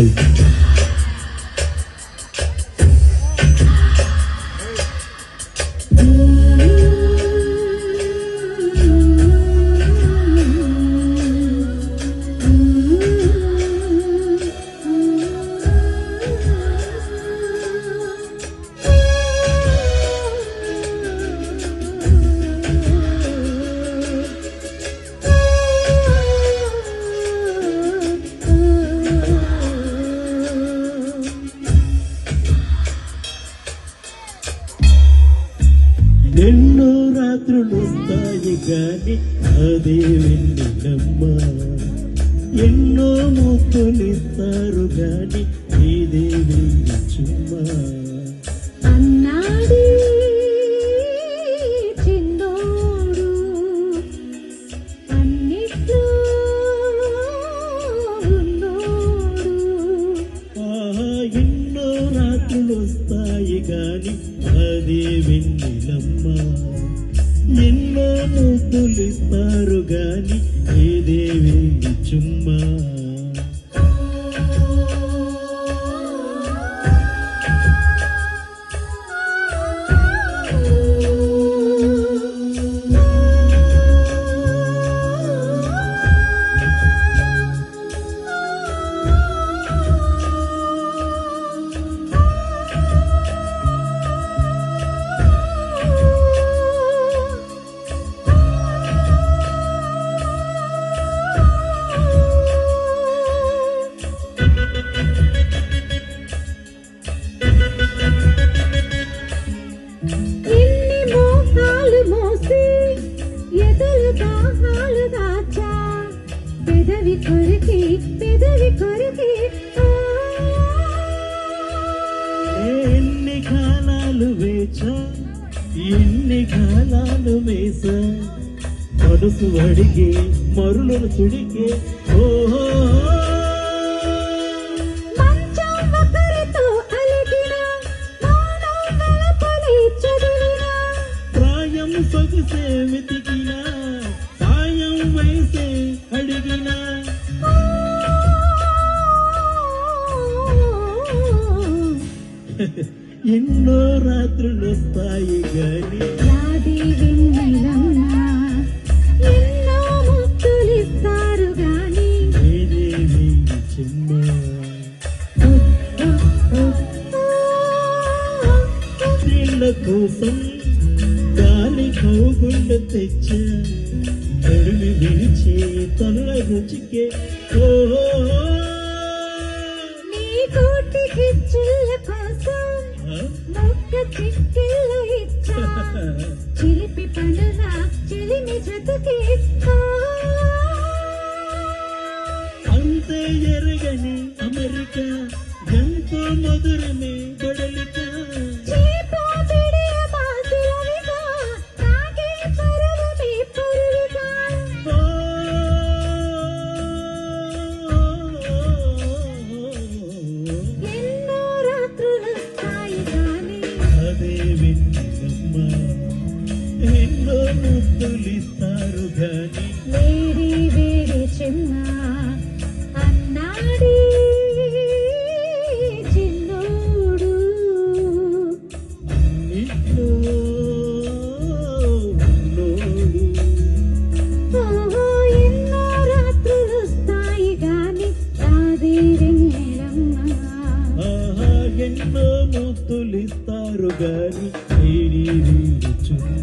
Simple. ఎన్నో రాత్రులు వస్తాయి గాని అదే వెన్నెలమ్మ, ఎన్నో ముక్కులిస్తారు గాని ఇదే వెన్నె చుమ్మా. అన్నాడు చిన్నోడు అన్నిట్లో ఉన్నోడు. ఎన్నో రాత్రులు వస్తాయి గాని అదే వెన్నెలమ్మ, ఎన్నో ముద్దులిస్తారు గాని ఏదే వెన్నె చుమ్మా. ఎన్ని మోహాలు మోసి ఎదలు దాహాలు దాచా, పెదవి కొరికి ఎన్ని కాలాలు వేచా, ఎన్ని కాలాలు వేసా, మనసు అడిగే మరులను చుడికే. ఓహో మంచం ఒకరితో అలిగిన మౌనం వెలపలి చదివిన, ప్రాయం సొగసే వెతికిన సాయం వయసే అడిగిన. ఎన్నో రాత్రులు వస్తాయి గాని రాది వెన్నెలమ్మ, ఎన్నో ముద్దులిస్తారు గాని ఏదే వెన్నె చుమ్మా. నీళ్ళ కోసం గాలి కౌగుండ తెచ్చా, తడిమి విరిచే తనుల రుచికే. ఓహో నీ కోటికి చిల్ల కోసం మొక్క చిక్కిళ్ళు ఇచ్చా, చిలిపి పనుల చిలిమి జతకి అంతే ఎరగని అమెరికా, ఎంతో మధురమే బడలిక. చీపో బిడియ మాసిరవిగా, తాగే పరువమే పురువిగా. ఎన్నో రాత్రులు స్థాయి గాని అదే వెన్నెలమ్మ, ఎన్నో ముద్దులిస్తారు గాని వేడి వేడి చెమ్మ. అన్నాడు చిన్నోడు అన్నిట్లో ఉన్నోడు. ఓహో ఎన్నో రాత్రులు స్థాయి గాని రాది వెన్నెలమ్మ. ఆహా ఎన్నో ముద్దులిస్తారు గాని ఏడి చుమ్మా.